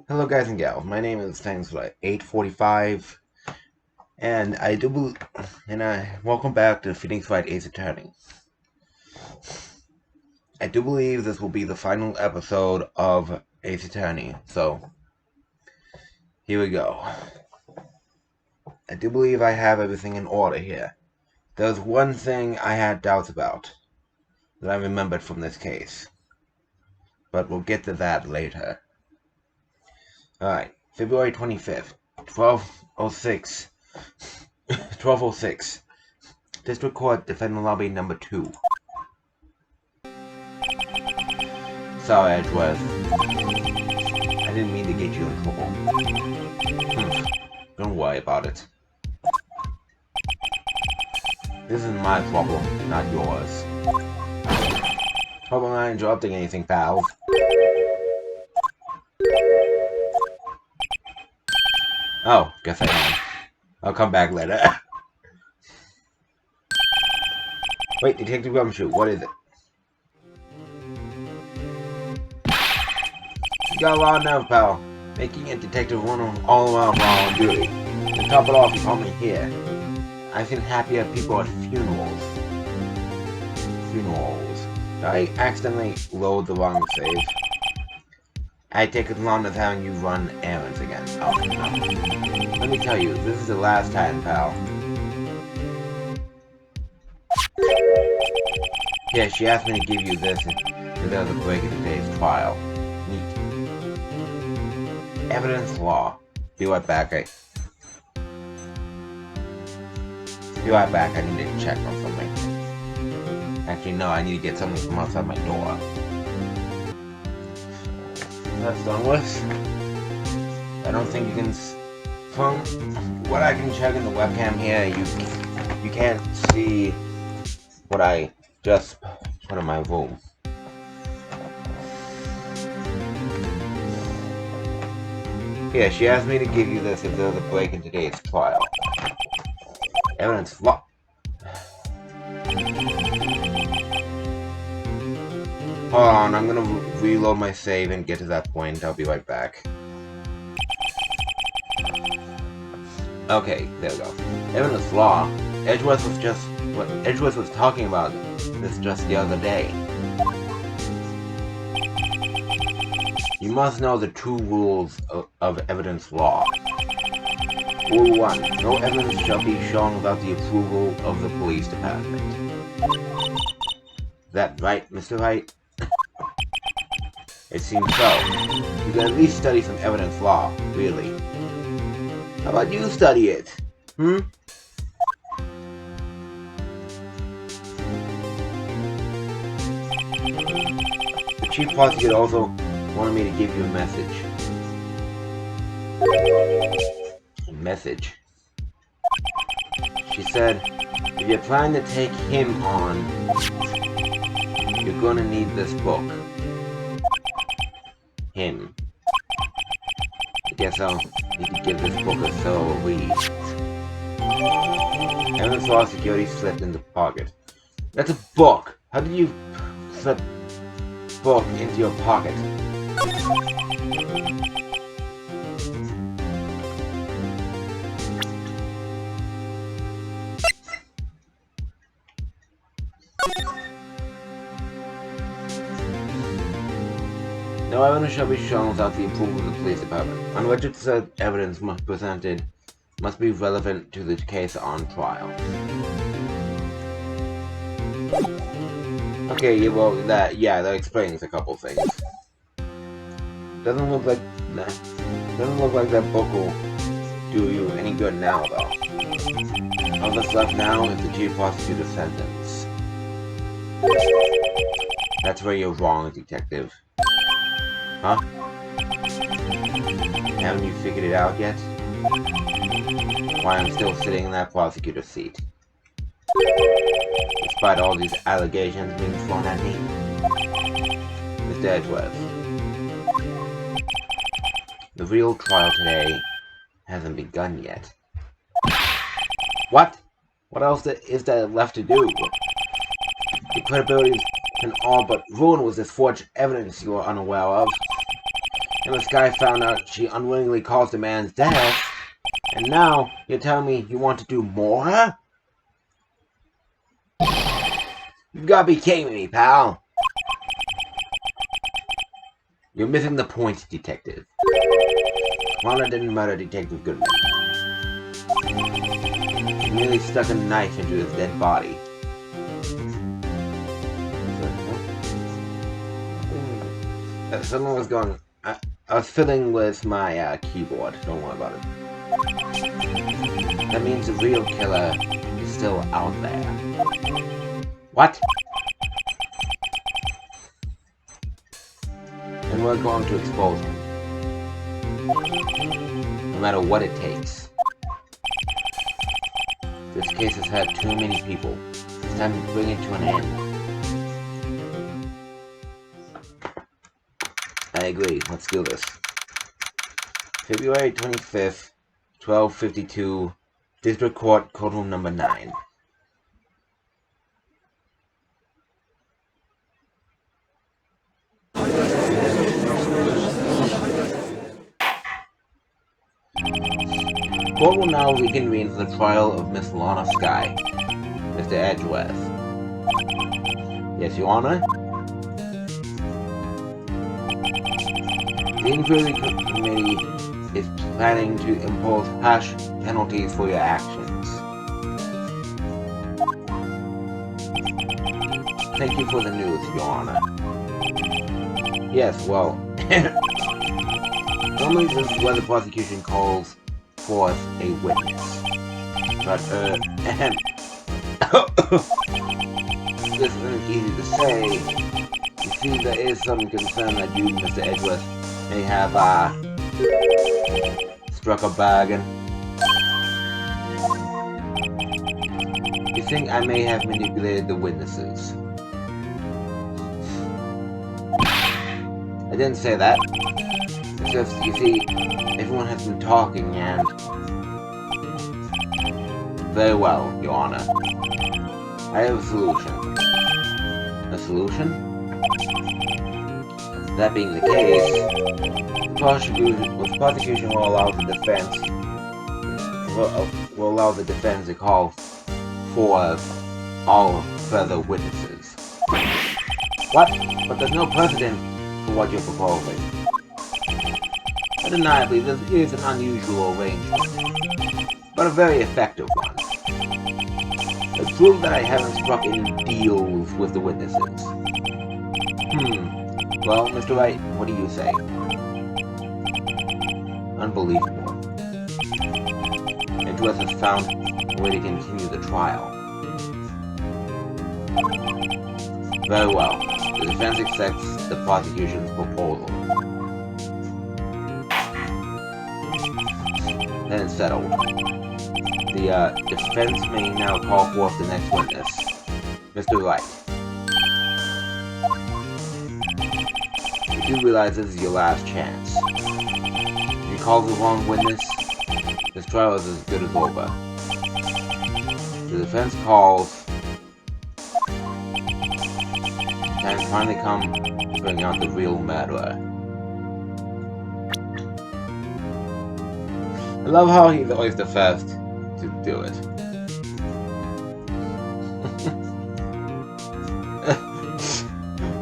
Hello guys and gals, my name is Phoenix Wright, 845, and welcome back to Phoenix Wright Ace Attorney. I do believe this will be the final episode of Ace Attorney, so here we go. I do believe I have everything in order here. There's one thing I had doubts about that I remembered from this case, but we'll get to that later. Alright, February 25th, 12:06. 12:06. District Court, Defendant Lobby number 2. Sorry, Edgeworth. I didn't mean to get you in trouble. Don't worry about it. This is my problem, not yours. Hope I'm not interrupting anything, pals. Oh, guess I am. I'll come back later. Wait, Detective Gumshoe, what is it? You got a lot of nerve, pal. Making a detective run all around while on duty. To top it off, you call me here. I've seen happier people at funerals. Did I accidentally load the wrong save? I take as long as having you run errands again. Oh, no. Let me tell you, this is the last time, pal. Yeah, she asked me to give you this if there was a break in today's trial. Neat. Evidence law. Be right back, Be right back, I need to check on something. Actually, no, I need to get something from outside my door. That's done with. I don't think you can. From what I can check in the webcam here, you can't see what I just put in my room. Yeah, she asked me to give you this if there's a break in today's trial. Evidence law. Hold on, I'm gonna reload my save and get to that point. I'll be right back. Okay, there we go. Evidence law. Edgeworth was talking about this just the other day. You must know the two rules of evidence law. Rule 1. No evidence shall be shown without the approval of the police department. Is that right, Mr. Wright? It seems so. You can at least study some evidence law, really. How about you study it? The chief prosecutor also wanted me to give you a message. A message? She said, if you're planning to take him on, you're gonna need this book. Him. I guess I'll need to give this book a thorough read. Evidence law security slipped in the pocket. That's a book! How did you slip a book into your pocket? No evidence shall be shown without the approval of the police department. Unregistered evidence must be relevant to the case on trial. Okay, well, that explains a couple things. Doesn't look like that book will do you any good now, though. All that's left now is the chief prosecutor's sentence. That's where you're wrong, detective. Huh? Haven't you figured it out yet? Why I'm still sitting in that prosecutor's seat. Despite all these allegations being thrown at me. Mr. Edgeworth. The real trial today hasn't begun yet. What? What else is there left to do? Your credibility can all but ruin with this forged evidence you are unaware of. and this guy found out she unwittingly caused a man's death, and now you're telling me you want to do more? You gotta be kidding me, pal. You're missing the point, Detective. Lana didn't murder Detective Goodman. She merely stuck a knife into his dead body. Someone was going... I was fiddling with my keyboard. Don't worry about it. That means the real killer is still out there. What? And we're going to expose him. No matter what it takes. This case has had too many people. It's time to bring it to an end. I agree. Let's do this. February 25th, 12:52, District Court, Courtroom Number 9. Court will now reconvene for the trial of Miss Lana Skye. Mr. Edgeworth. Yes, Your Honor? The Inquiry Committee is planning to impose harsh penalties for your actions. Thank you for the news, Your Honor. Yes, well... normally this is where the prosecution calls forth a witness. But, this isn't easy to say. You see, there is some concern that you, Mr. Edgeworth, may have, struck a bargain. You think I may have manipulated the witnesses? I didn't say that. It's just, you see, everyone has been talking and... Very well, Your Honor. I have a solution. A solution? That being the case, the prosecution will allow the defense to call for all further witnesses. What? But there's no precedent for what you're proposing. Undeniably, this is an unusual arrangement, but a very effective one. It proves that I haven't struck any deals with the witnesses. Well, Mr. Wright, what do you say? Unbelievable. Edgeworth has found a way to continue the trial. Very well. The defense accepts the prosecution's proposal. Then it's settled. The defense may now call forth the next witness. Mr. Wright. You do realize this is your last chance. If you call the wrong witness, this trial is as good as over. The defense calls. Time finally come to bring out the real murderer. I love how he's always the first to do it.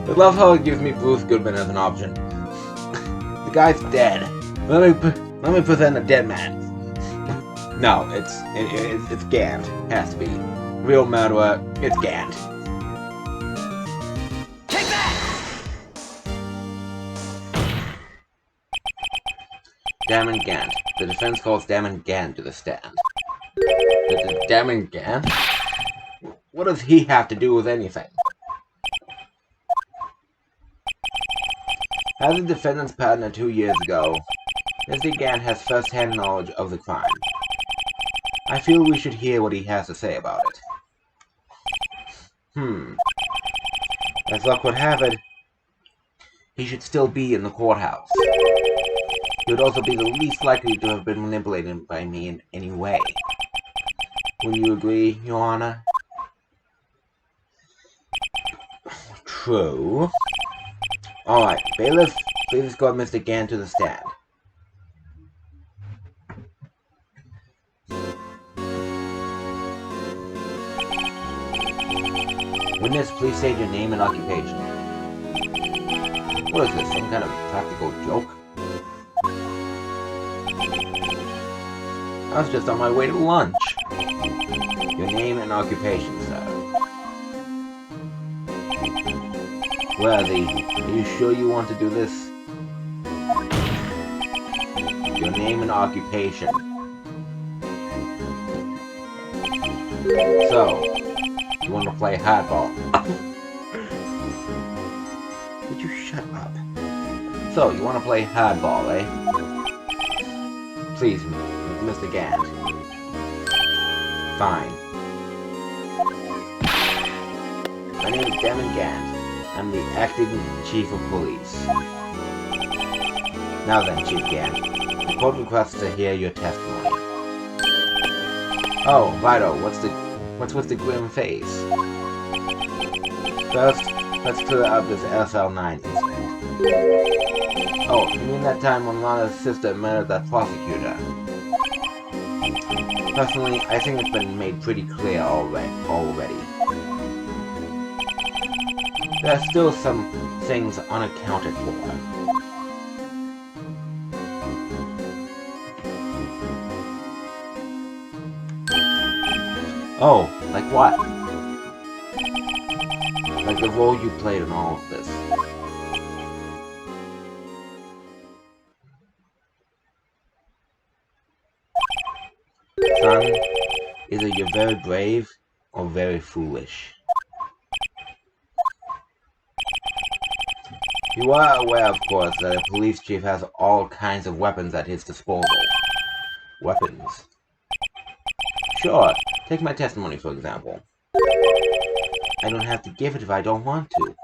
I love how it gives me Bruce Goodman as an option. The guy's dead. Let me present a dead man. No, it's Gant. Has to be. Real murderer, it's Gant. Take that! Damon Gant. The defense calls Damon Gant to the stand. Damon Gant? What does he have to do with anything? As a defendant's partner 2 years ago, Mr. Gant has first-hand knowledge of the crime. I feel we should hear what he has to say about it. As luck would have it, he should still be in the courthouse. He would also be the least likely to have been manipulated by me in any way. Wouldn't you agree, Your Honor? True. Alright, bailiff, Please escort Mr. Gant to the stand. Witness, please state your name and occupation. What is this, some kind of practical joke? I was just on my way to lunch. Your name and occupation, sir. Worthy, are you sure you want to do this? Your name and occupation. So, you want to play hardball? Would you shut up? So, you want to play hardball, eh? Please, Mr. Gant. Fine. My name is Damon Gant. I'm the acting chief of police. Now then, Chief Gant, the court requests to hear your testimony. Oh, Vido, what's with the grim face? First, let's clear up this SL9 incident. Oh, you mean that time when Lana's sister murdered that prosecutor? Personally, I think it's been made pretty clear already. There are still some things unaccounted for. Oh, like what? Like the role you played in all of this. Son, either you're very brave or very foolish. You are aware, of course, that a police chief has all kinds of weapons at his disposal. Weapons? Sure, take my testimony for example. I don't have to give it if I don't want to.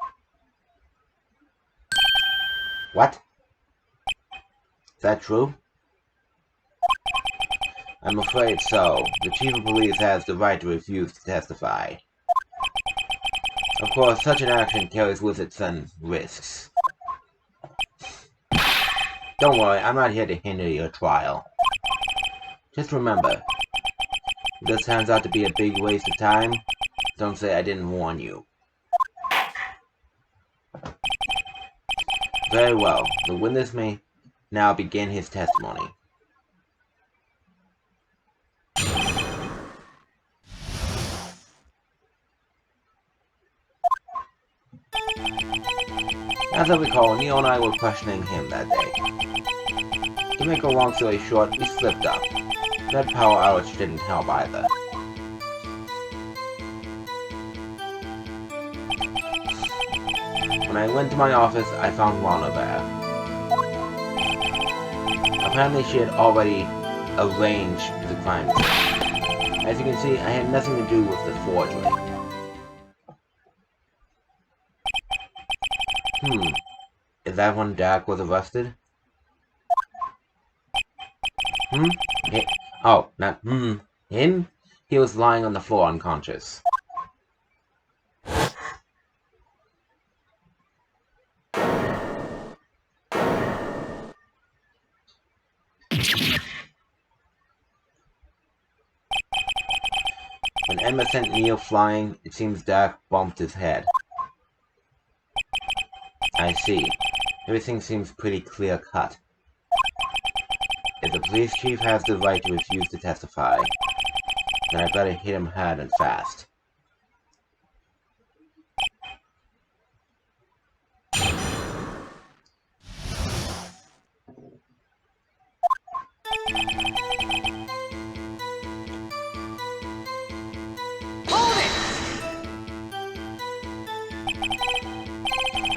What? Is that true? I'm afraid so. The chief of police has the right to refuse to testify. Of course, such an action carries with it some risks. Don't worry, I'm not here to hinder your trial. Just remember, if this turns out to be a big waste of time, don't say I didn't warn you. Very well, the witness may now begin his testimony. As I recall, Neil and I were questioning him that day. To make a long story short, we slipped up. That power outage didn't help either. When I went to my office, I found Lana there. Apparently she had already arranged the crime scene. As you can see, I had nothing to do with the forgery. Is that when Dak was arrested? Oh, not him? He was lying on the floor unconscious. When Emma sent Neil flying, it seems Dak bumped his head. I see. Everything seems pretty clear-cut. If the police chief has the right to refuse to testify, then I better hit him hard and fast.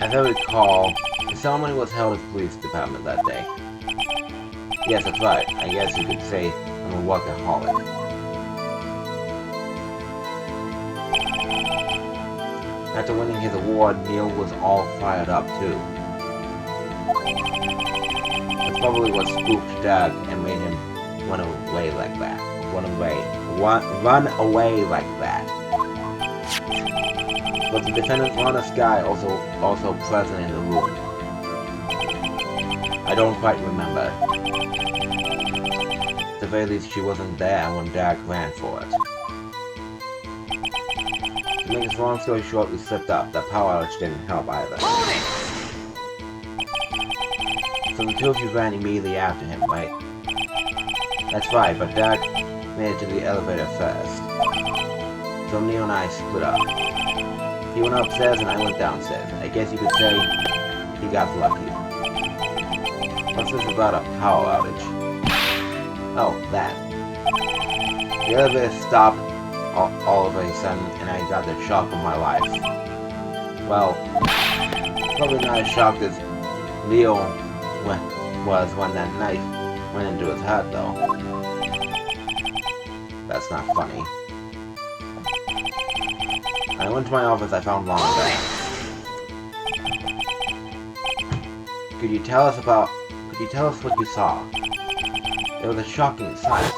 As I recall, the ceremony was held at the police department that day. Yes, that's right. I guess you could say I'm a workaholic. After winning his award, Neil was all fired up too. That's probably what spooked Doug and made him run away like that. Run away like that. Was the defendant Lana Skye also present in the room? I don't quite remember. At the very least, she wasn't there when Dad ran for it. To make this long story short, we slipped up. The power outage didn't help either. So the two of you ran immediately after him, right? That's right, but Dad made it to the elevator first. So Neo and I split up. He went upstairs and I went downstairs. I guess you could say he got lucky. What's this about a power outage? Oh, that. The elevator stopped all of a sudden and I got the shock of my life. Well, probably not as shocked as Leo was when that knife went into his heart, though. That's not funny. When I went to my office, I found Lana there. Could you tell us what you saw? It was a shocking sight.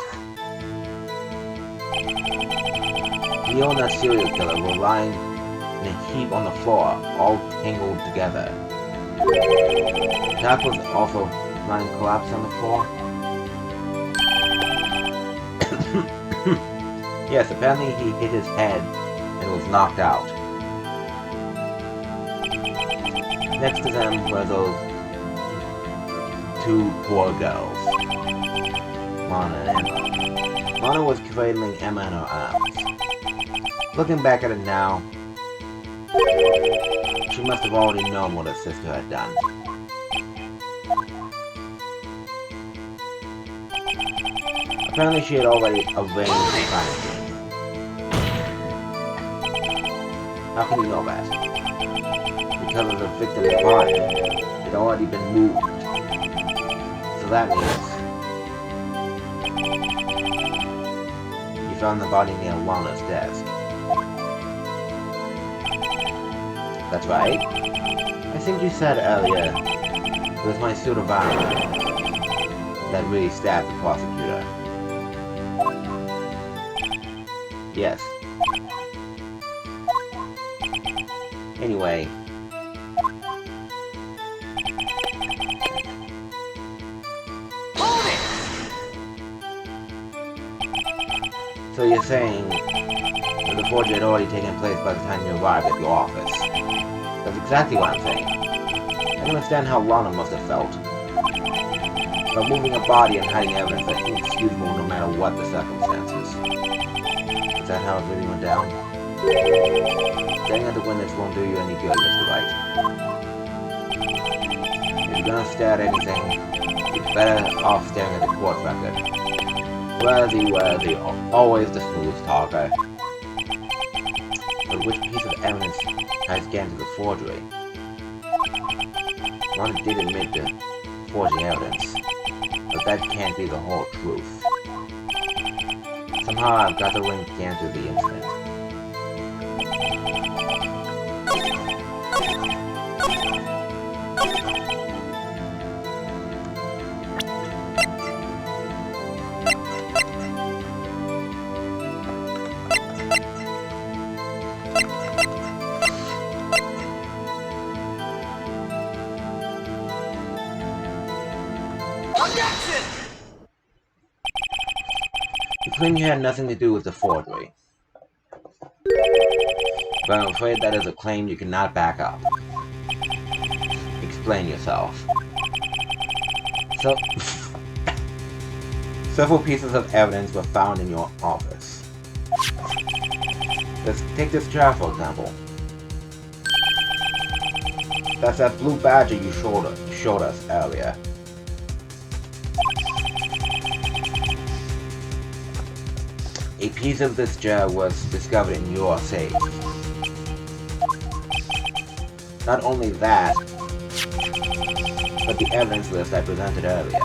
Leo and that serial killer were lying in a heap on the floor, all tangled together. Jack was also lying collapsed on the floor. Yes, apparently he hit his head and was knocked out. Next to them were those two poor girls, Lana and Emma. Lana was cradling Emma in her arms. Looking back at it now, she must have already known what her sister had done. Apparently she had already arranged the crime. How can you know that? Because of the victim's body. It had already been moved. So that means you found the body near Lana's desk. That's right. I think you said earlier it was my suit of armor that really stabbed the prosecutor. Yes. Anyway. So you're saying that the forgery had already taken place by the time you arrived at your office. That's exactly what I'm saying. I can understand how Lana must have felt. But moving a body and hiding evidence are inexcusable no matter what the circumstances. Is that how it really went down? Staring at the windows won't do you any good, Mr. Wright. If you're gonna stare at anything, you're better off staring at the court record. Worthy, always the smooth talker. But which piece of evidence ties Gant to the forgery? One did admit to forging evidence, but that can't be the whole truth. Somehow I've got to link Gant to the incident. You claim you had nothing to do with the forgery. But I'm afraid that is a claim you cannot back up. Explain yourself. So, several pieces of evidence were found in your office. Let's take this chair for example. That's that blue badger you showed us earlier. A piece of this jar was discovered in your safe. Not only that, but the evidence list I presented earlier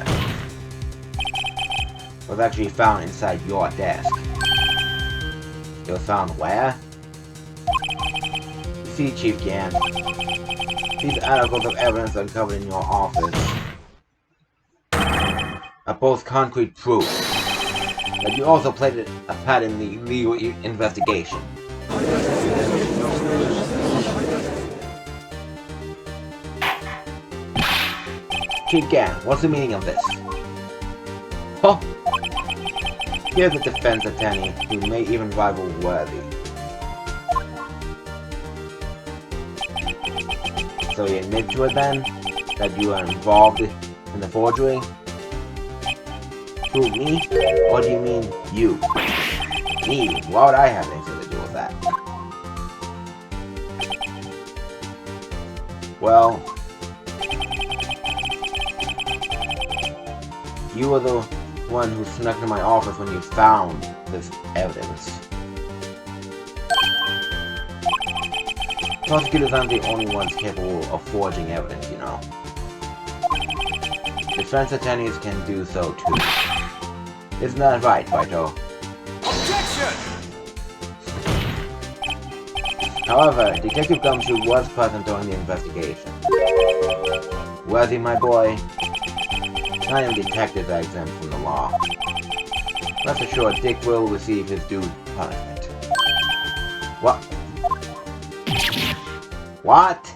was actually found inside your desk. It was found where? You see, Chief Gant, these articles of evidence uncovered in your office are both concrete proof. But you also played a part in the legal investigation. Chief Gant, what's the meaning of this? Huh? Here's a defense attorney who may even rival Worthy. So you admit to it then? That you are involved in the forgery? Who, me? Or do you mean you? Me? Why would I have anything to do with that? Well, you were the one who snuck into my office when you found this evidence. Prosecutors aren't the only ones capable of forging evidence, you know. Defense attorneys can do so too. Isn't that right, Vito? Objection! However, Detective Gumshoe was present during the investigation. Worthy, my boy, not even detectives are exempt from the law. Rest assured, Dick will receive his due punishment. What? What?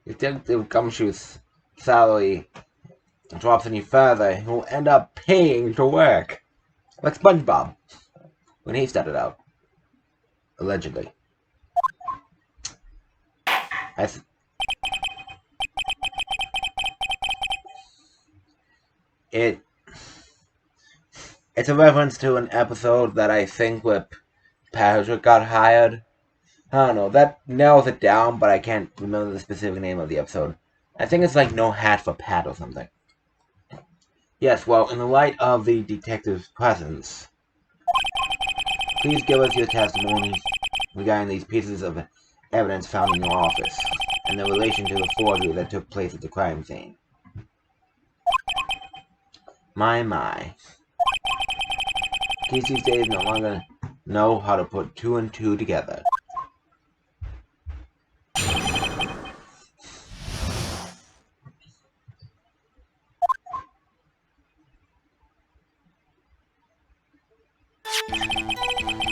Detective Gumshoe's salary drops any further, he'll end up paying to work. Like SpongeBob, when he started out. Allegedly. It's a reference to an episode that I think where Patrick got hired. I don't know, that narrows it down, but I can't remember the specific name of the episode. I think it's like No Hat for Pat or something. Yes, well, in the light of the detective's presence, please give us your testimony regarding these pieces of evidence found in your office, and their relation to the forgery that took place at the crime scene. My. Kids these days no longer know how to put two and two together.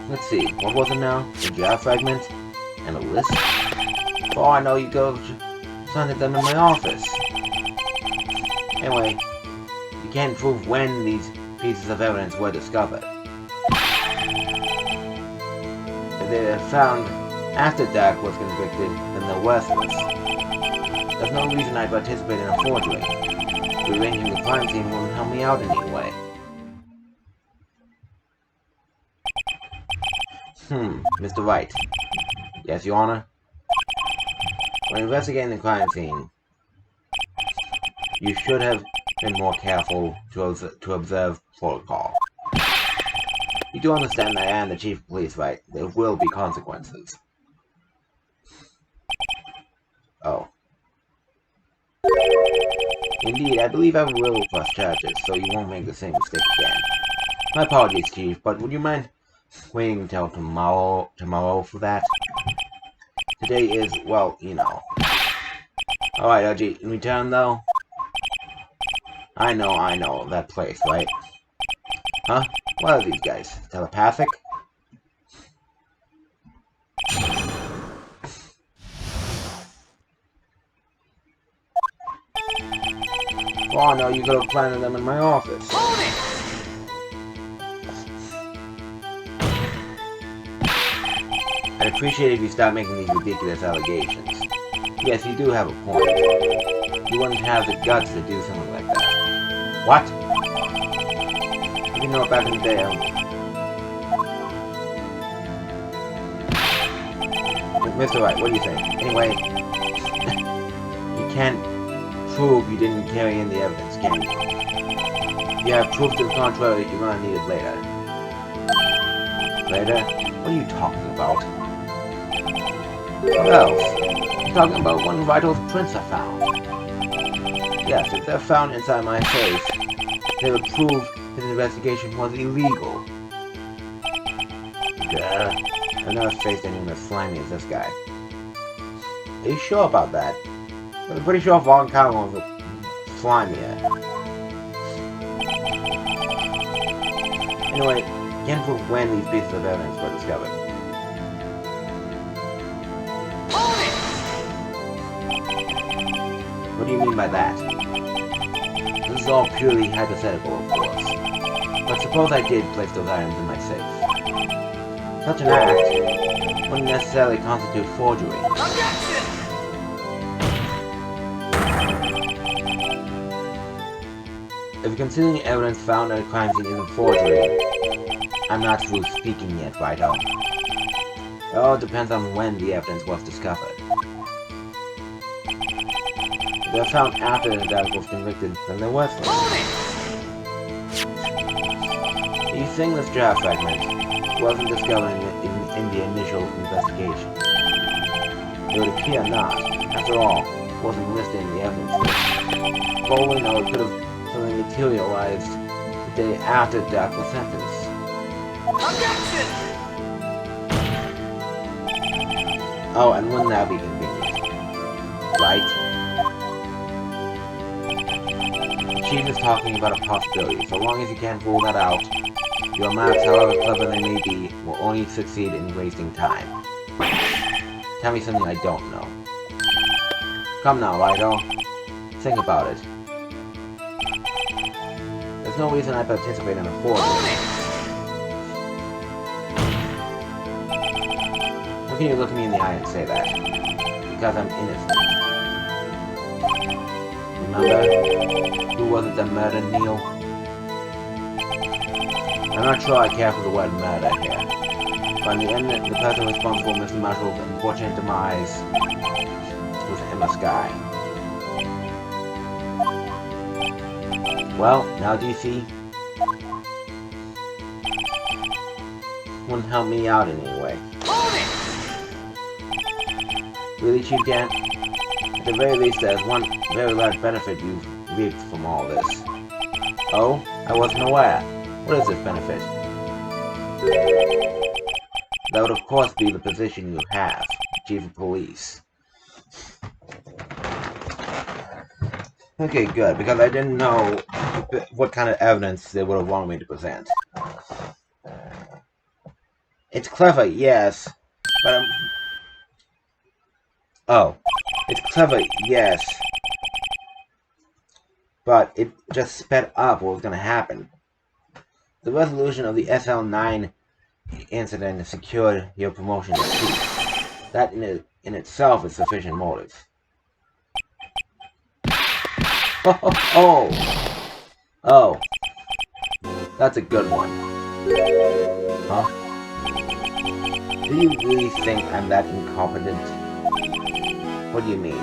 Let's see, what was it now? A jar fragment? And a list? Oh, I know you go planted them in my office. Anyway, you can't prove when these pieces of evidence were discovered. If they were found after Dak was convicted, then they're worthless. There's no reason I'd participate in a forgery. Rearranging the crime scene wouldn't help me out in any way. Mr. Wright. Yes, Your Honor? When investigating the crime scene, you should have been more careful to observe protocol. You do understand that I am the Chief of Police, right? There will be consequences. Oh. Indeed, I believe I will press charges, so you won't make the same mistake again. My apologies, Chief, but would you mind waiting until tomorrow for that? Today is, well, you know. Alright, Archie, in return, though? I know, that place, right? Huh? What are these guys? Telepathic? Oh no, you could have planted them in my office. I'd appreciate if you stopped making these ridiculous allegations. Yes, you do have a point. You wouldn't have the guts to do something like that. What? You know, back in the day, Mr. Wright, what do you think? Anyway, you can't prove you didn't carry in the evidence, can you? If you have proof to the contrary, you're gonna need it later. Later? What are you talking about? What else? I'm talking about one Vital's prints I found. Yes, if they're found inside my safe, they would prove his investigation was illegal. Duh. I've never faced anyone as slimy as this guy. Are you sure about that? I'm pretty sure Von Calhoun was slimier. Anyway, can't prove when these pieces of evidence were discovered. What do you mean by that? This is all purely hypothetical, of course. But suppose I did place those items in my safe. Such an act wouldn't necessarily constitute forgery. Objection! If considering evidence found at a crime scene isn't forgery, I'm not through speaking yet, Righto. It all depends on when the evidence was discovered. If they're found after the Dark was convicted, then they're worthless. You think this draft fragment wasn't discovered in the initial investigation? It would appear not. After all, it wasn't listed in the evidence list. For all we know, it could have suddenly materialized the day after Dark was sentenced. Objection! Oh, and wouldn't that be convenient? Right? The Chief is talking about a possibility. So long as you can't rule that out, your maps, however clever they may be, will only succeed in wasting time. Tell me something I don't know. Come now, Righto. Think about it. There's no reason I participate in a forgery. How can you look me in the eye and say that? Because I'm innocent. Remember? Who was it that murdered Neil? I'm not sure I care for the word murder here. But in the end, the person responsible for Mr. Marshall's unfortunate demise was Emma Skye. Well, now do you see? Wouldn't help me out in any way. Really, Chief Gant? At the very least, there's one very large benefit you've reaped from all this. Oh? I wasn't aware. What is this benefit? That would of course be the position you have, Chief of Police. Okay, good, because I didn't know what kind of evidence they would have wanted me to present. It's clever, yes, but oh. It's clever, yes. But it just sped up what was going to happen. The resolution of the SL9 incident secured your promotion to chief. That in itself is sufficient motive. Oh, that's a good one. Huh? Do you really think I'm that incompetent? What do you mean?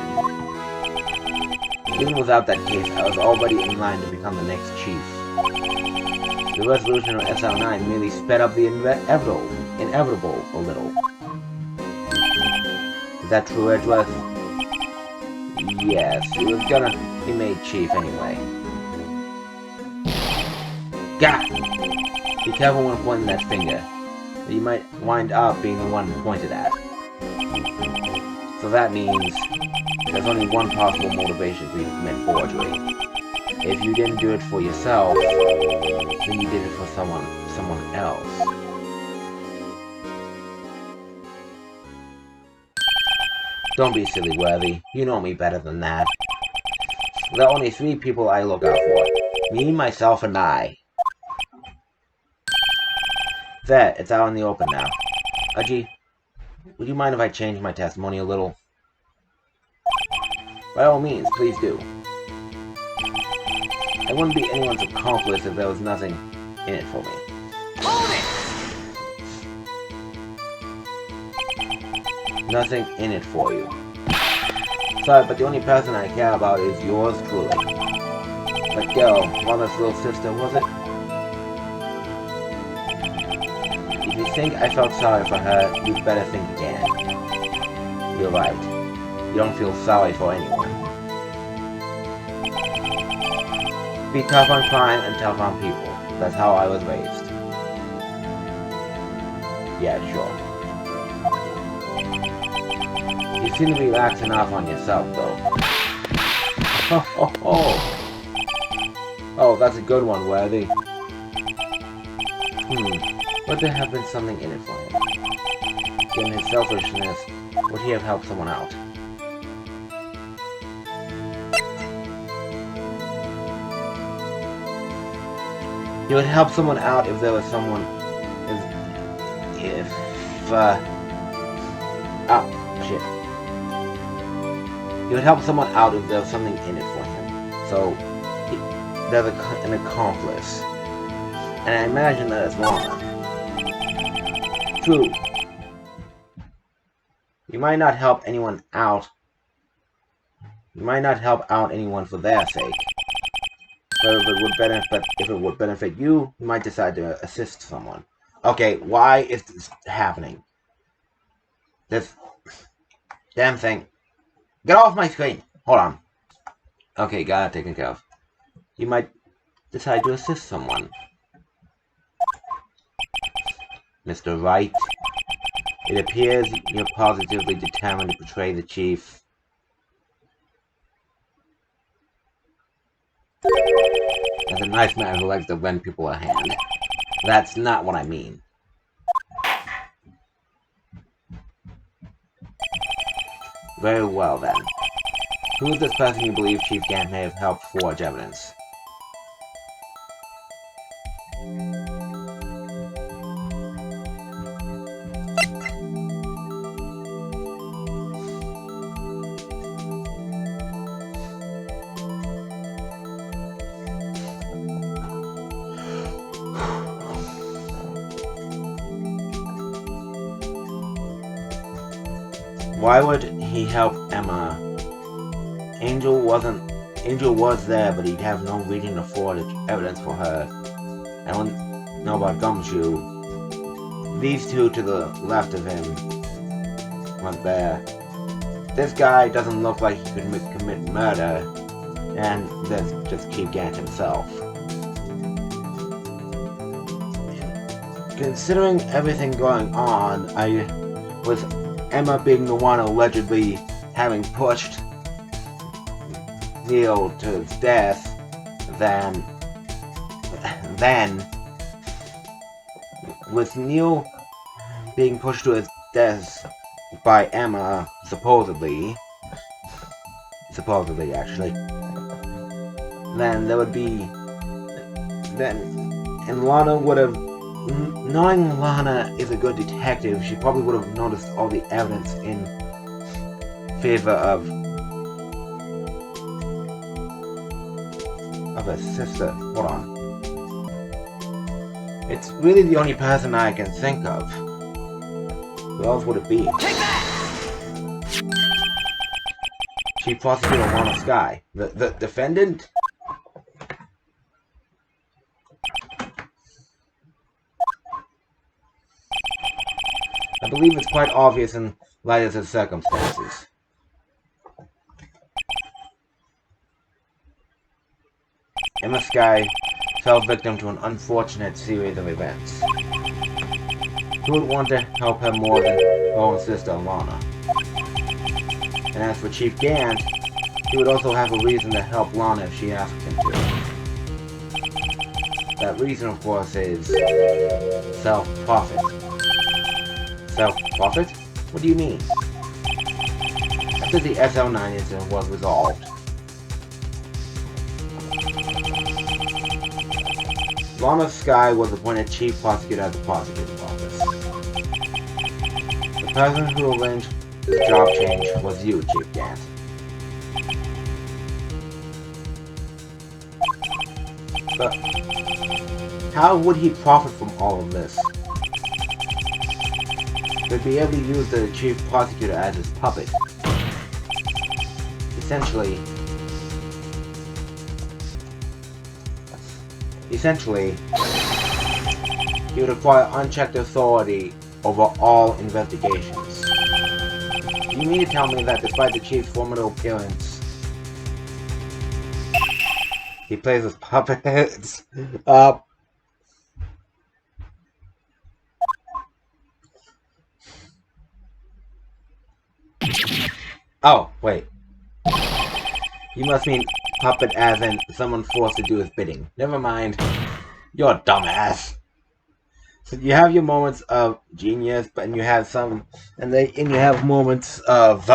Even without that case, I was already in line to become the next chief. The resolution of SL9 merely sped up the inevitable a little. Is that true, Edgeworth? Yes, he was gonna be made chief anyway. Gah! Be careful when pointing that finger, or you might wind up being the one pointed at. So that means there's only one possible motivation for you to commit forgery. If you didn't do it for yourself, then you did it for someone else. Don't be silly, Worthy. You know me better than that. There are only 3 people I look out for. Me, myself, and I. There, it's out in the open now. Udgy, would you mind if I change my testimony a little? By all means, please do. I wouldn't be anyone's accomplice if there was nothing in it for me. Nothing in it for you. Sorry, but the only person I care about is yours truly. That girl, mother's little sister, was it? If you think I felt sorry for her, you'd better think again. You're right. You don't feel sorry for anyone. Be tough on crime and tough on people. That's how I was raised. Yeah, sure. You seem to be lax enough on yourself, though. Oh, that's a good one, Worthy. Would there have been something in it for him? Given his selfishness, would he have helped someone out? You would help someone out if there was someone... oh, shit. You would help someone out if there was something in it for him. So, there's an accomplice. And I imagine that it's Lana. True. You might not help anyone out. You might not help out anyone for their sake. But if it would benefit you, you might decide to assist someone. Okay, why is this happening? This damn thing. Get off my screen! Hold on. Okay, got it taken care of. You might decide to assist someone. Mr. Wright, it appears you're positively determined to betray the chief. As a nice man who likes to lend people a hand. That's not what I mean. Very well then. Who is this person you believe Chief Gant may have helped forge evidence? Why would he help Emma? Angel was there, but he'd have no reason to forge evidence for her. I don't know about Gumshoe. These two to the left of him weren't there. This guy doesn't look like he could commit murder, and there's just Chief Gant himself. Considering everything going on, with Emma being the one allegedly having pushed Neil to his death, then with Neil being pushed to his death by Emma, supposedly actually, then and Lana would have, knowing Lana is a good detective, she probably would have noticed all the evidence in favor of her sister. Hold on. It's really the only person I can think of. Who else would it be? Take that! Chief Prosecutor Lana Sky. The defendant? I believe it's quite obvious in light of the circumstances. Emma Sky fell victim to an unfortunate series of events. Who would want to help her more than her own sister, Lana? And as for Chief Gant, he would also have a reason to help Lana if she asked him to. That reason, of course, is self-profit. Self-profit? What do you mean? After the SL9 incident was resolved, Lana Sky was appointed Chief Prosecutor at the Prosecutor's Office. The person who arranged the job change was you, Chief Gant. But how would he profit from all of this? He'd be able to use the Chief Prosecutor as his puppet. Essentially, he would acquire unchecked authority over all investigations. You mean to tell me that despite the Chief's formidable appearance, he plays with puppets? Oh, wait. You must mean puppet as in someone forced to do his bidding. Never mind. You're a dumbass. So you have your moments of genius, but you have you have moments of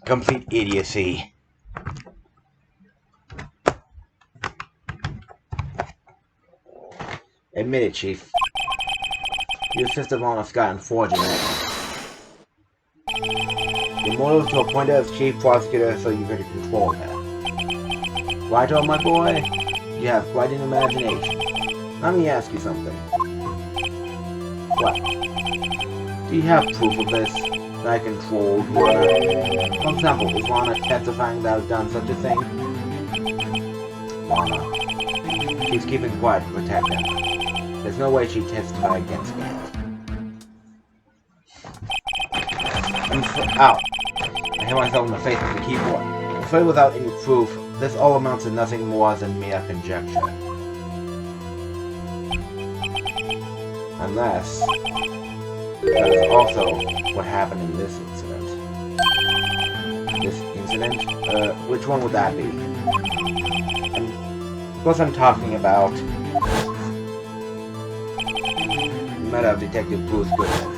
complete idiocy. Admit it, Chief. You assisted Lana Scott in forging it. Your motive to appoint her as Chief Prosecutor so you could control her. Right on, my boy? You have quite an imagination. Let me ask you something. What? Do you have proof of this? That I controlled her? For example, is Lana testifying that I've done such a thing? Lana. She's keeping quiet to protect him. There's no way she'd testify against Gant. Ow! I hit myself in the face with the keyboard. I'm afraid without any proof, this all amounts to nothing more than mere conjecture. Unless that is also what happened in this incident. This incident? Which one would that be? Of course I'm talking about the matter of Detective Bruce Goodman.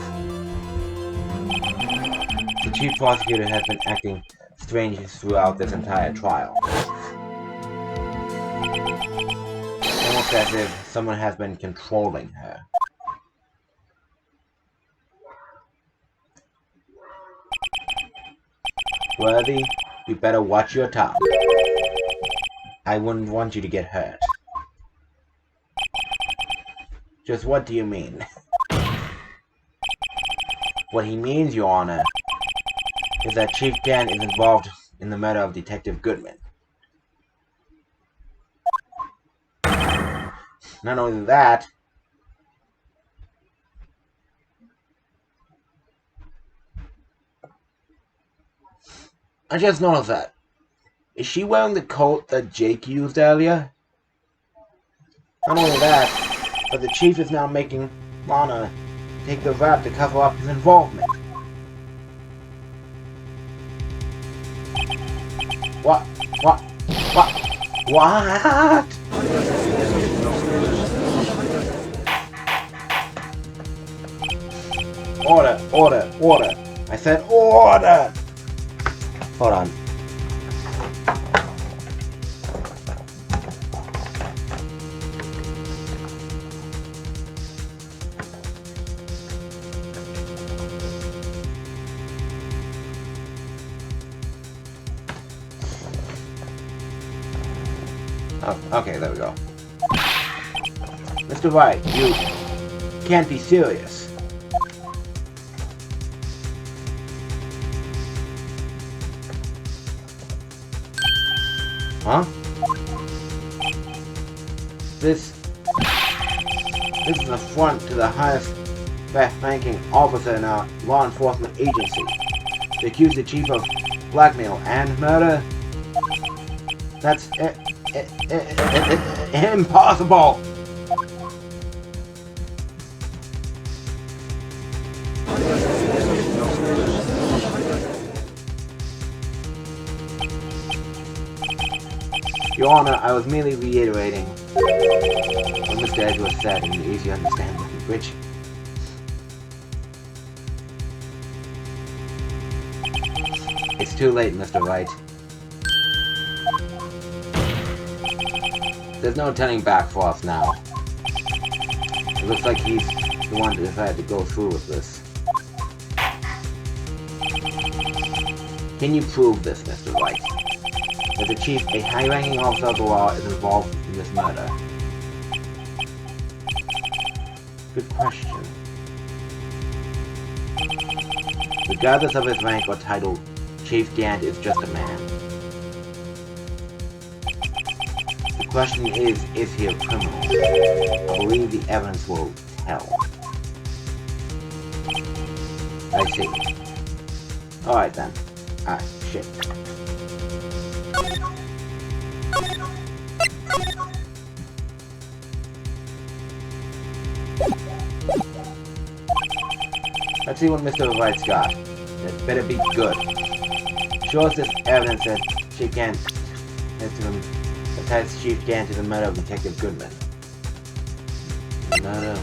The Chief Prosecutor has been acting strangely throughout this entire trial. Almost as if someone has been controlling her. Worthy, you better watch your tongue. I wouldn't want you to get hurt. Just what do you mean? What he means, Your Honor, is that Chief Gant is involved in the murder of Detective Goodman. Not only that, I just noticed that. Is she wearing the coat that Jake used earlier? Not only that, but the Chief is now making Lana take the rap to cover up his involvement. What? Order. I said order! Hold on. Oh, okay, there we go. Mr. Wright, you can't be serious. Huh? This is an affront to the highest ranking officer in our law enforcement agency. To accuse the chief of blackmail and murder? That's impossible! Your Honor, I was merely reiterating what Mr. Edwards said in the easy understand language. It's too late, Mr. Wright. There's no turning back for us now. It looks like he's the one who decided to go through with this. Can you prove this, Mr. Wright? That the chief, a high-ranking officer of the law, is involved in this murder? Good question. Regardless of his rank or title, Chief Gant is just a man. The question is he a criminal? I believe the evidence will tell. I see. Alright then. Ah, shit. Let's see what Mr. Wright's got. It better be good. Show us this evidence that Chief Gant ties Chief Gant to the murder of Detective Goodman. Murder of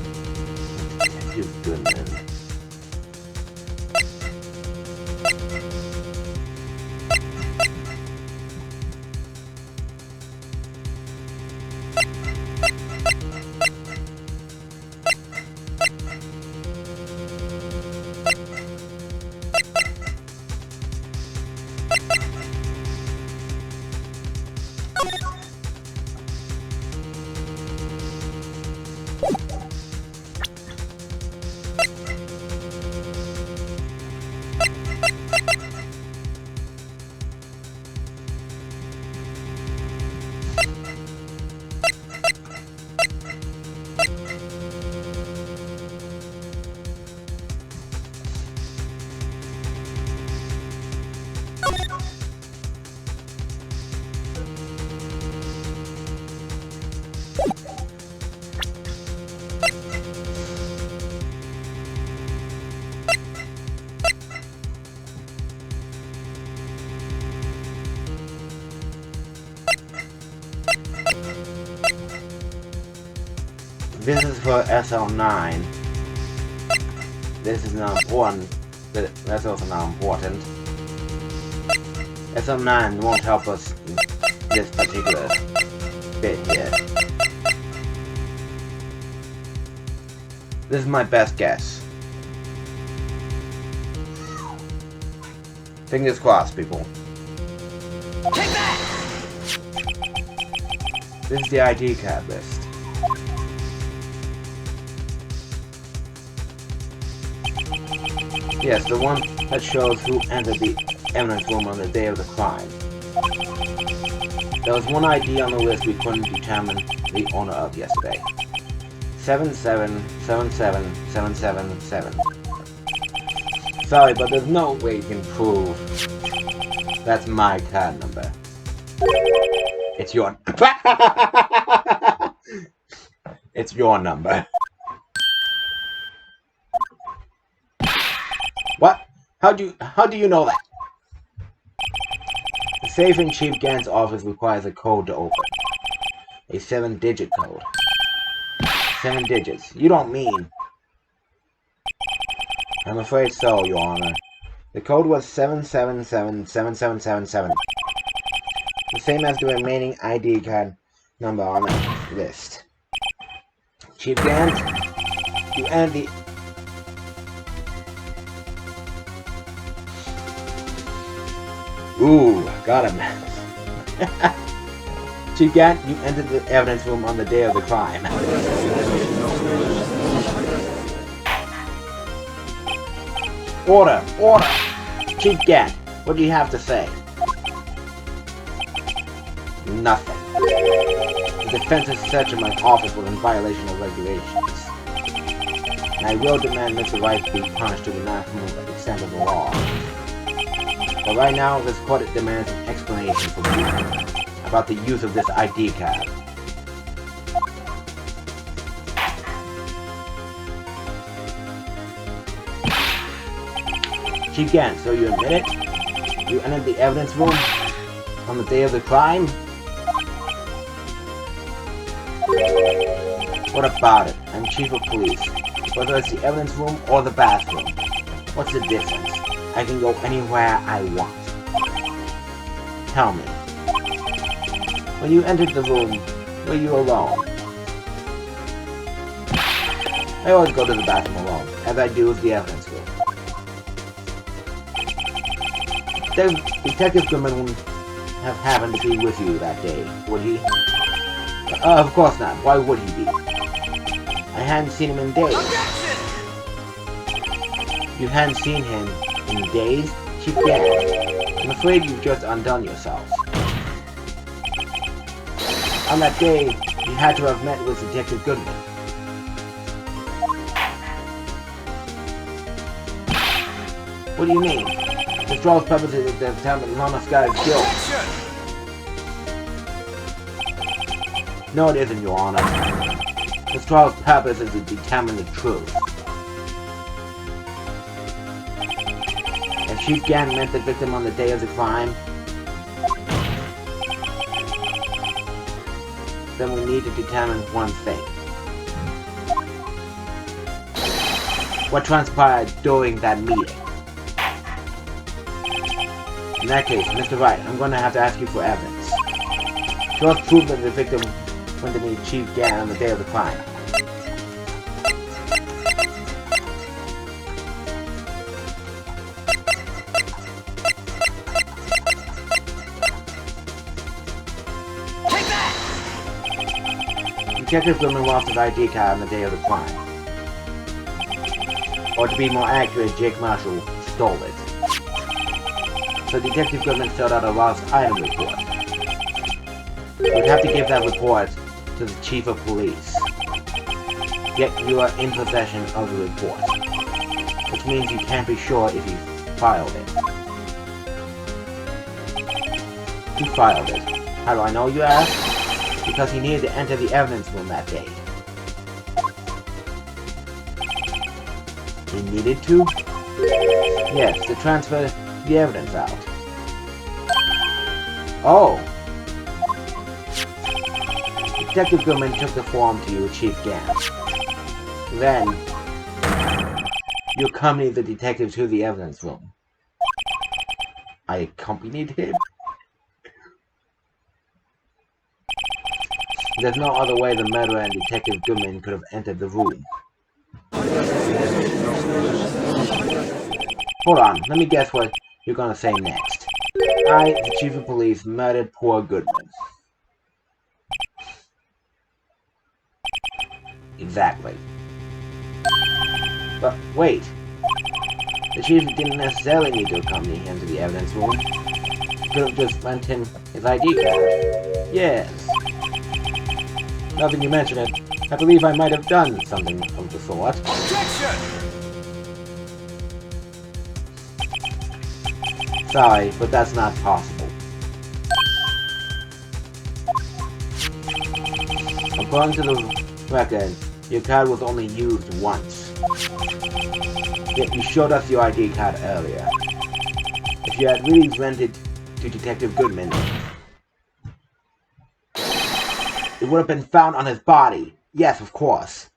Detective Goodman. This is for SL9. This is not important. That's also not important. SL9 won't help us in this particular bit here. This is my best guess. Fingers crossed, people. Take that! This is the ID card list. Yes, the one that shows who entered the evidence room on the day of the crime. There was one ID on the list we couldn't determine the owner of yesterday. 7777777. Sorry, but there's no way you can prove that's my card number. It's your It's your number. What? How do you know that? The safe in Chief Gant's office requires a code to open. A 7-digit code. 7 digits. You don't mean... I'm afraid so, Your Honor. The code was 7777777. The same as the remaining ID card number on the list. Chief Gant, you entered the... Ooh, got him. Chief Gant, you entered the evidence room on the day of the crime. Order! Order! Chief Gant, what do you have to say? Nothing. The defense's search of my office was in violation of regulations. And I will demand Mr. Wright be punished to the maximum extent of the law. But right now, this court demands an explanation from you about the use of this ID card. Chief Gant, so you admit it? You entered the evidence room on the day of the crime? What about it? I'm chief of police. Whether it's the evidence room or the bathroom. What's the difference? I can go anywhere I want. Tell me. When you entered the room, were you alone? I always go to the bathroom alone, as I do with the evidence room. Detective Goodman wouldn't have happened to be with you that day, would he? Of course not. Why would he be? I hadn't seen him in days. Objection! You hadn't seen him in days? Chief Gant, I'm afraid you've just undone yourself. On that day, you had to have met with Detective Goodman. What do you mean? This trial's purpose is to determine Mama Sky's guilt. Objection! No, it isn't, Your Honor. This trial's purpose is to determine the truth. If Chief Gant met the victim on the day of the crime, then we need to determine one thing. What transpired during that meeting? In that case, Mr. Wright, I'm going to have to ask you for evidence. Show us proof that the victim went to meet Chief Gant on the day of the crime. Take that! Detective Goodman lost his ID card on the day of the crime. Or to be more accurate, Jake Marshall stole it. So Detective Goodman filled out a lost item report. We'd have to give that report to the Chief of Police. Yet you are in possession of the report. Which means you can't be sure if you filed it. Who filed it? How do I know, you ask? Because he needed to enter the evidence room that day. He needed to? Yes, to transfer the evidence out. Detective Goodman took the form to you, Chief Gant. Then, you accompanied the detective to the evidence room. I accompanied him? There's no other way the murderer and Detective Goodman could have entered the room. Hold on, let me guess what you're gonna say next. I, the Chief of Police, murdered poor Goodman. Exactly. But wait. The Chief didn't necessarily need to accompany him to the evidence room. He could have just lent him his ID card. Yes. Now that you mention it, I believe I might have done something of the sort. Objection! Sorry, but that's not possible. According to the record, your card was only used once. Yet you showed us your ID card earlier. If you had really rented to Detective Goodman, it would have been found on his body. Yes, of course.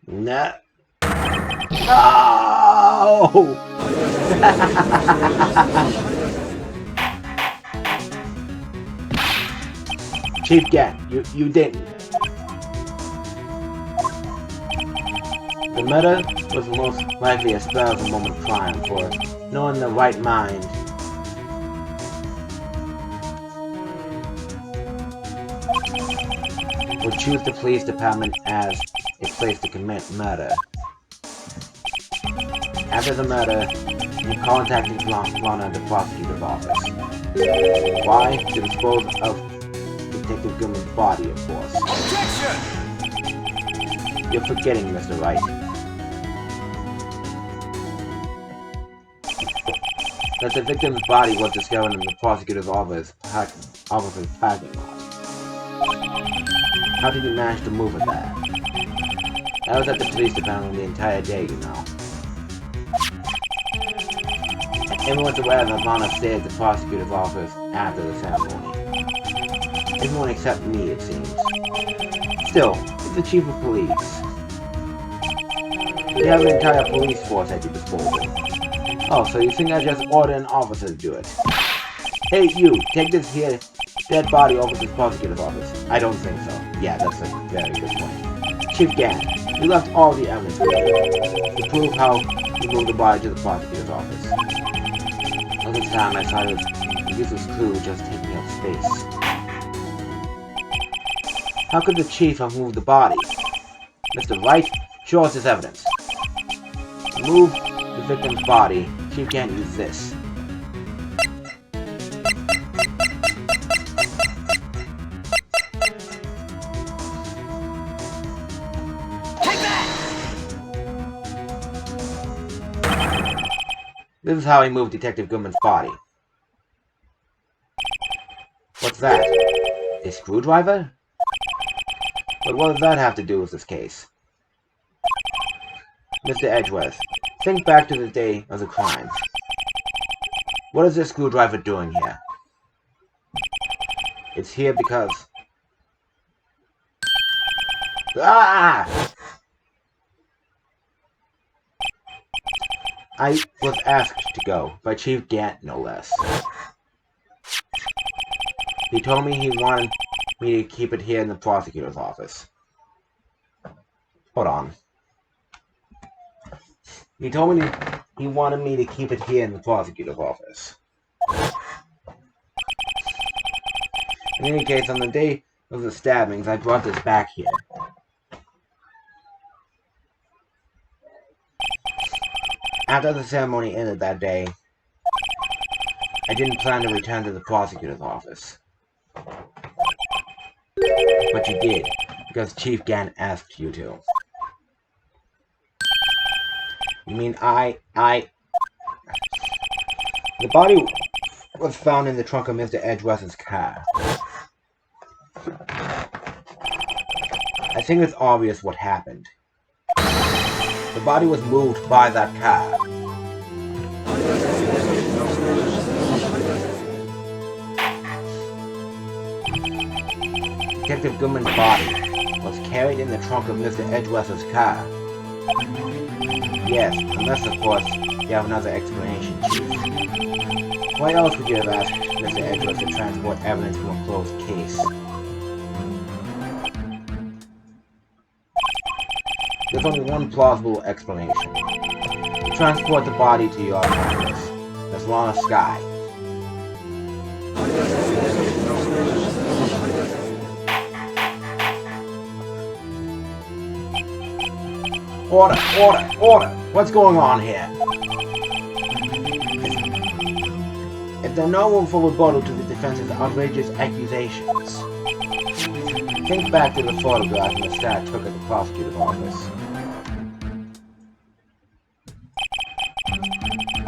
No. No! Chief Gant, you didn't. The murder was most likely a spur of the moment crime, for no one in the right mind would choose the police department as a place to commit murder. After the murder, you contacted Lana at the prosecutor's office. Why? To dispose of Detective Goodman's body, of course. Objection! You're forgetting, Mr. Wright. That the victim's body was discovered in the prosecutor's office's parking lot. How did you manage to move it there? I was at the police department the entire day, you know. And everyone's aware that Lana stayed at the prosecutor's office after the ceremony. Everyone except me, it seems. Still, it's the chief of police. You have an entire police force at your disposal. Oh, so you think I just order an officer to do it? Hey, you, take this here dead body over to the prosecutor's office. I don't think so. Yeah, that's a very good point. Chief Gant, you left all the evidence to prove how you moved the body to the prosecutor's office. All this time I thought it was a useless clue just taking up space. How could the chief have moved the body? Mr. Wright, show us this evidence. To move the victim's body, Chief Gant use this. Take that! This is how he moved Detective Goodman's body. What's that? A screwdriver? But what does that have to do with this case? Mr. Edgeworth, think back to the day of the crime. What is this screwdriver doing here? It's here because... Ah! I was asked to go, by Chief Gant, no less. He told me he wanted me to keep it here in the prosecutor's office. Hold on. He told me he wanted me to keep it here in the prosecutor's office. In any case, on the day of the stabbings, I brought this back here. After the ceremony ended that day, I didn't plan to return to the prosecutor's office. But you did, because Chief Gant asked you to. You mean The body was found in the trunk of Mr. Edgeworth's car. I think it's obvious what happened. The body was moved by that car. Detective Goodman's body was carried in the trunk of Mr. Edgeworth's car. Yes, unless, of course, you have another explanation, Chief. Why else would you have asked Mr. Edgeworth to transport evidence from a closed case? There's only one plausible explanation. To transport the body to your office. That's Lana Sky. Order! Order! Order! What's going on here? Is there no room for rebuttal to the defense's outrageous accusations? Think back to the photograph Miss Stat took at the prosecutor's office.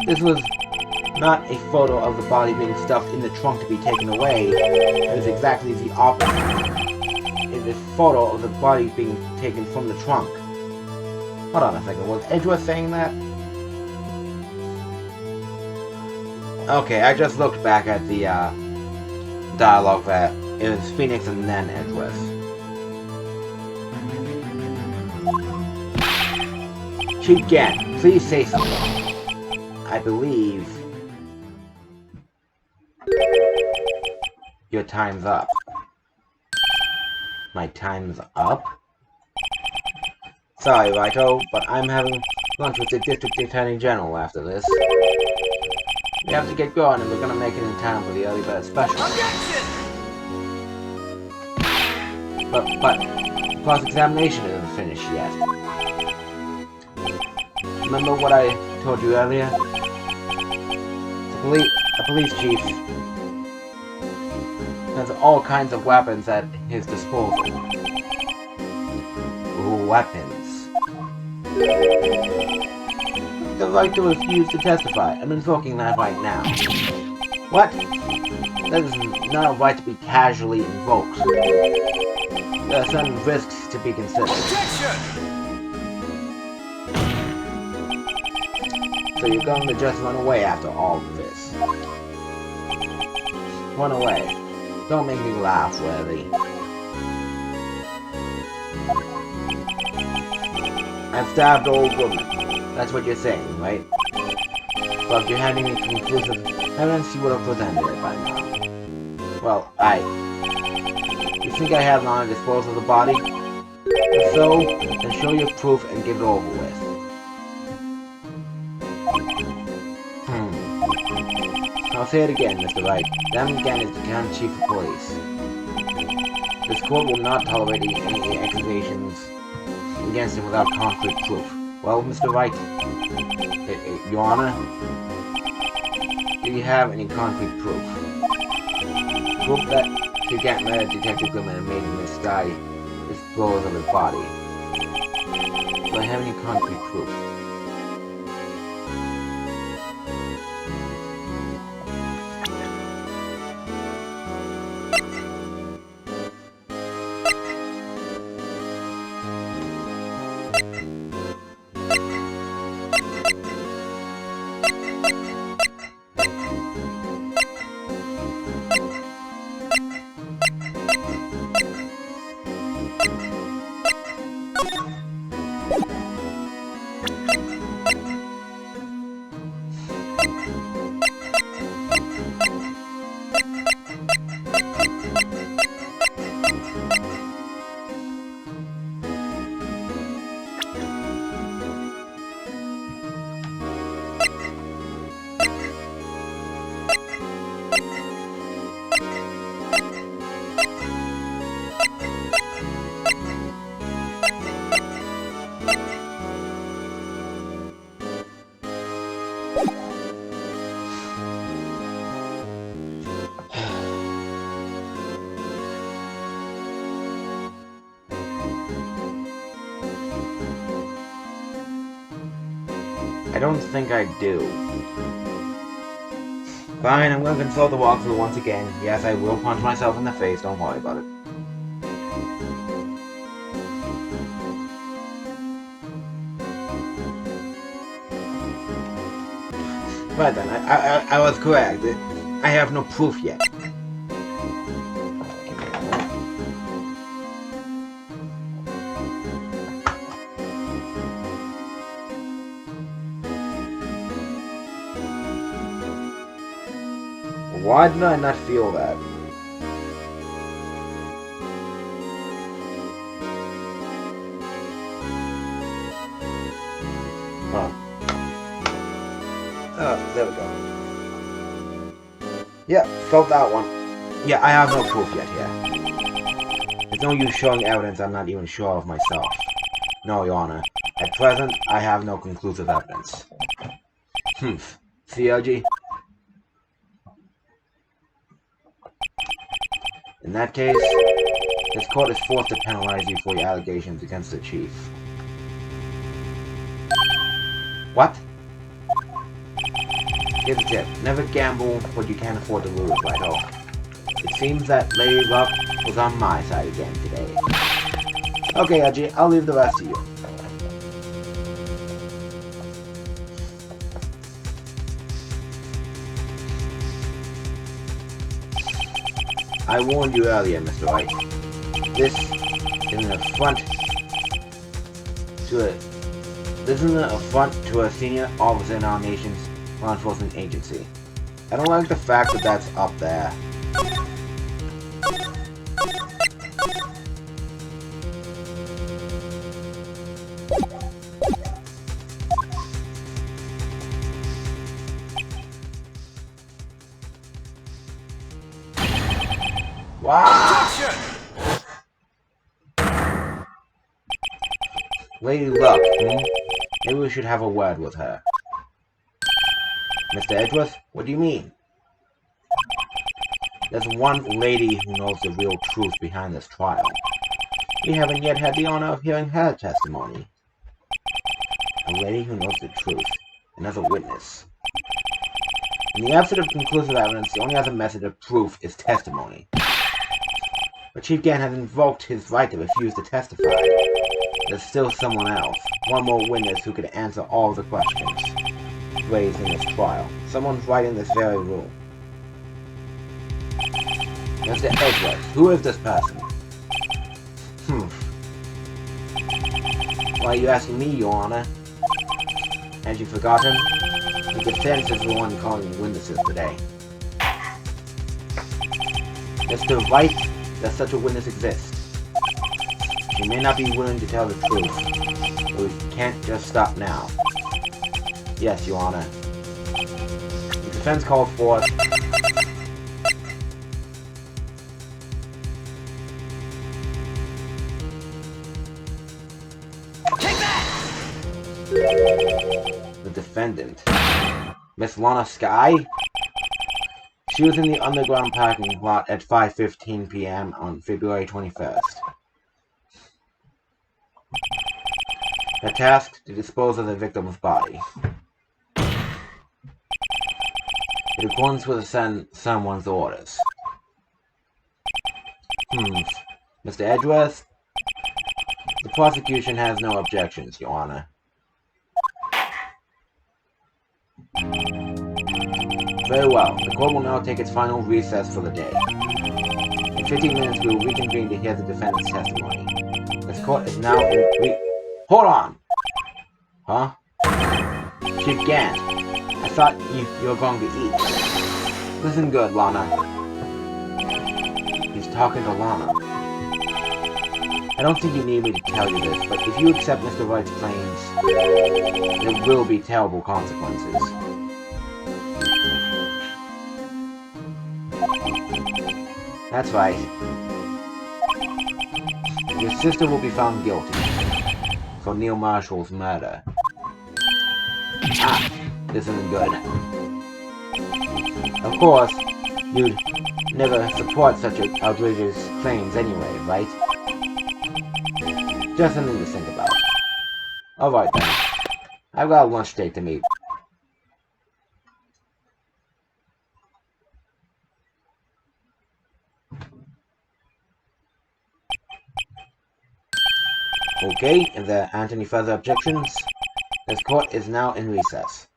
This was not a photo of the body being stuffed in the trunk to be taken away. It is exactly the opposite. It is a photo of the body being taken from the trunk. Hold on a second, was Edgeworth saying that? Okay, I just looked back at the dialogue that it was Phoenix and then Edgeworth. Chief Gant, please say something. I believe your time's up. My time's up? Sorry, Righto, but I'm having lunch with the District Attorney General after this. We have to get going, and we're gonna make it in time for the early bird special. Objection! But cross-examination isn't finished yet. Remember what I told you earlier? The police chief has all kinds of weapons at his disposal. Ooh, weapons. The right to refuse to testify. I'm invoking that right now. What? That is not a right to be casually invoked. There are certain risks to be considered. Objection! So you're going to just run away after all of this. Run away. Don't make me laugh, Worthy. I've stabbed old woman. That's what you're saying, right? Well, if you're having a conclusive evidence, you would have presented it by now. Well, you think I have on disposal of the body? If so, then show your proof and get it over with. I'll say it again, Mr. Wright. Them again is the County Chief of Police. This court will not tolerate any accusations against him without concrete proof. Well, Mr. Wright, Your Honor, do you have any concrete proof? Proof that you can't mad at Detective Goodman and made Miss Sky dispose of his body. Do I have any concrete proof? I don't think I do. Fine, I'm gonna consult the walkthrough once again. Yes, I will punch myself in the face, don't worry about it. Right then, I was correct. I have no proof yet. Give me Why did I not feel that? Oh. Oh, there we go. Yeah, felt that one. Yeah, I have no proof yet here. There's no use showing evidence I'm not even sure of myself. No, Your Honor. At present, I have no conclusive evidence. See, OG? In that case, this court is forced to penalize you for your allegations against the chief. What? Here's a tip. Never gamble what you can't afford to lose, Righto. It seems that Lady Luck was on my side again today. Okay, OG, I'll leave the rest to you. I warned you earlier, Mr. Wright. This is an affront to a senior officer in our nation's law enforcement agency. I don't like the fact that that's up there. Wow! Lady Luck, Maybe we should have a word with her. Mr. Edgeworth, what do you mean? There's one lady who knows the real truth behind this trial. We haven't yet had the honor of hearing her testimony. A lady who knows the truth, another witness. In the absence of conclusive evidence, the only other method of proof is testimony. But Chief Gant has invoked his right to refuse to testify. There's still someone else, one more witness who could answer all the questions raised in this trial. Someone's right in this very room. Mr. Edgeworth, who is this person? Why are you asking me, Your Honor? Had you forgotten? The defense is the one calling witnesses today. Mr. Wright, does such a witness exist? She may not be willing to tell the truth, but we can't just stop now. Yes, Your Honor. The defense called forth. The defendant, Miss Lana Skye? She was in the underground parking lot at 5:15 p.m. on February 21st. Her task, to dispose of the victim's body. In accordance with someone's orders. Mr. Edgeworth? The prosecution has no objections, Your Honor. Very well. The court will now take its final recess for the day. In 15 minutes, we will reconvene to hear the defendant's testimony. This court is now in Hold on! Huh? Chief Gant, I thought you were going to eat. Listen good, Lana. He's talking to Lana. I don't think you need me to tell you this, but if you accept Mr. Wright's claims, there will be terrible consequences. That's right. Your sister will be found guilty for Neil Marshall's murder. This isn't good. Of course, you'd never support such outrageous claims anyway, right? Just something to think about. Alright then. I've got a lunch date to meet. Okay, if there aren't any further objections, this court is now in recess.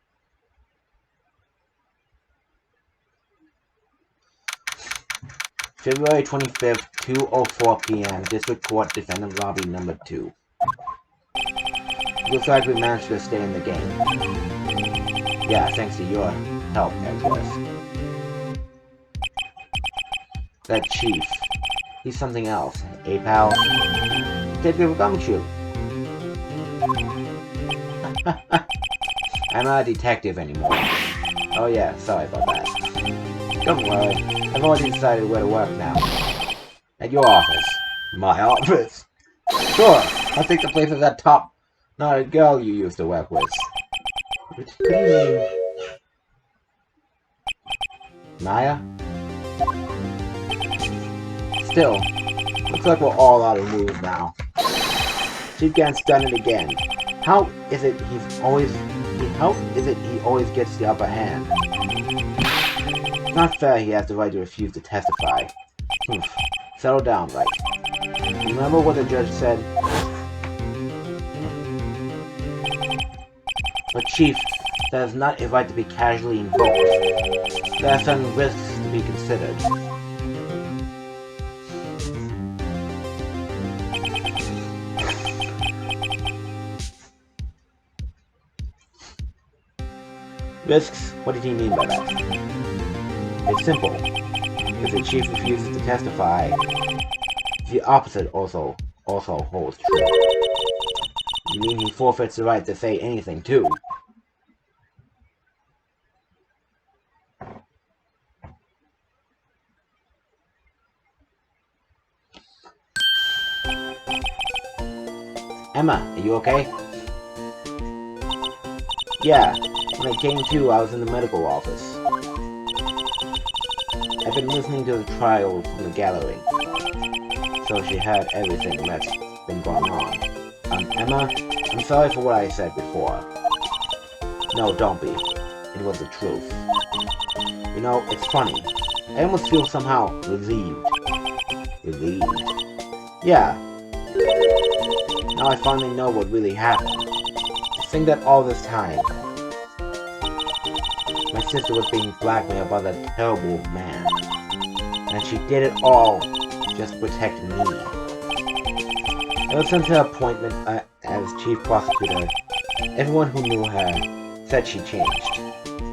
February 25th, 2:04 p.m., District Court, Defendant Lobby Number 2. Looks like we managed to stay in the game. Yeah, thanks to your help, Edgeworth. that chief. He's something else. Hey, pal. Detective Gumshoe. I'm not a detective anymore. Oh yeah, sorry about that. Don't worry, I've already decided where to work now. At your office. My office? Sure, I'll take the place of that top-knotted girl you used to work with. What do you mean? Maya? Still, looks like we're all out of moves now. Chief Gant's done it again. How is it he always gets the upper hand? It's not fair he has the right to refuse to testify. Settle down, Wright. Remember what the judge said? But Chief, that is not a right to be casually invoked. There are certain risks to be considered. Risks? What did he mean by that? It's simple. If the chief refuses to testify, the opposite also holds true. You mean he forfeits the right to say anything, too? Emma, are you okay? Yeah, when I came to, I was in the medical office. I've been listening to the trial from the gallery, so she heard everything that's been going on. Emma, I'm sorry for what I said before. No, don't be. It was the truth. You know, it's funny. I almost feel somehow relieved. Relieved? Yeah. Now I finally know what really happened. To think that all this time, my sister was being blackmailed by that terrible man. And she did it all just to protect me. Ever since her appointment as chief prosecutor, everyone who knew her said she changed.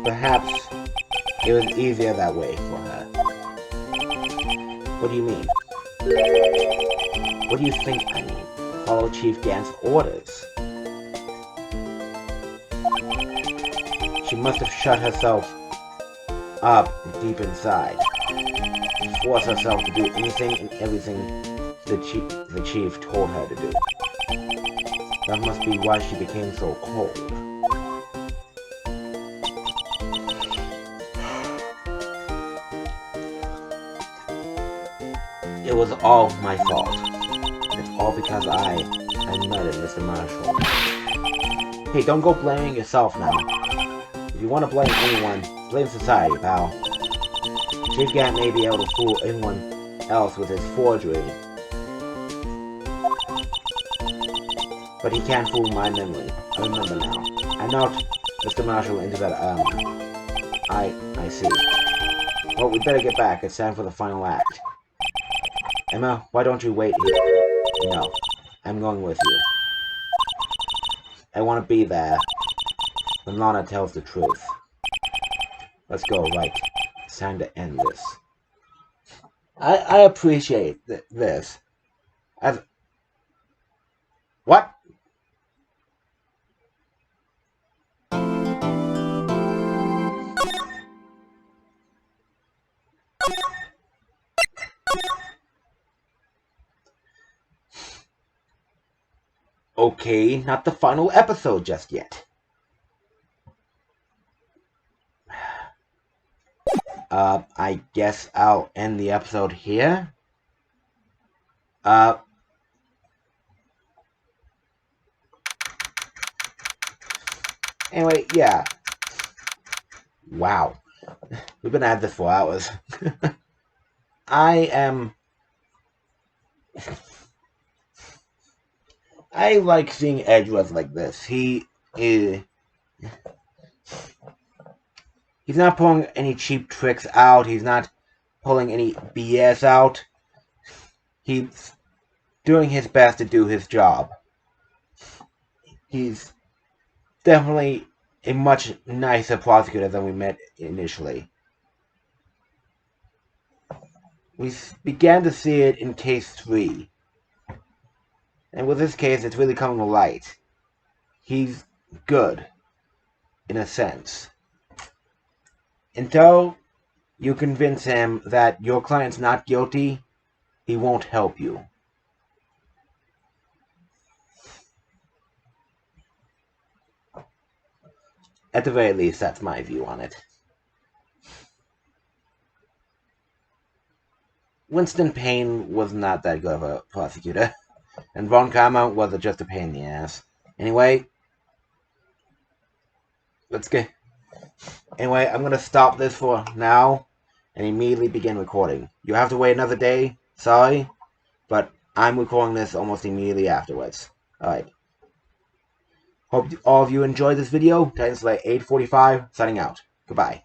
Perhaps it was easier that way for her. What do you mean? What do you think I mean? Follow Chief Gant's orders. She must have shut herself up deep inside. Force herself to do anything and everything the chief told her to do. That must be why she became so cold. It was all my fault. It's all because I murdered Mr. Marshall. Hey, don't go blaming yourself now. If you want to blame anyone, blame society, pal. Chief Gant may be able to fool anyone else with his forgery, but he can't fool my memory. I remember now. I knocked Mr. Marshall into that, I see. Well, we better get back. It's time for the final act. Emma, why don't you wait here? No, I'm going with you. I want to be there when Lana tells the truth. Let's go, right. It's time to end this. I appreciate this. What? Okay, not the final episode just yet. I guess I'll end the episode here. Anyway, yeah. Wow. We've been at this for hours. I like seeing Edgeworth like this. He's not pulling any cheap tricks out. He's not pulling any BS out. He's doing his best to do his job. He's definitely a much nicer prosecutor than we met initially. We began to see it in case 3. And with this case, it's really coming to light. He's good, in a sense. Until you convince him that your client's not guilty, he won't help you. At the very least, that's my view on it. Winston Payne was not that good of a prosecutor, and Ron Carmount was just a pain in the ass. Anyway, Anyway, I'm going to stop this for now and immediately begin recording. You have to wait another day, sorry, but I'm recording this almost immediately afterwards. Alright. Hope all of you enjoyed this video. Titan Slayer 845, signing out. Goodbye.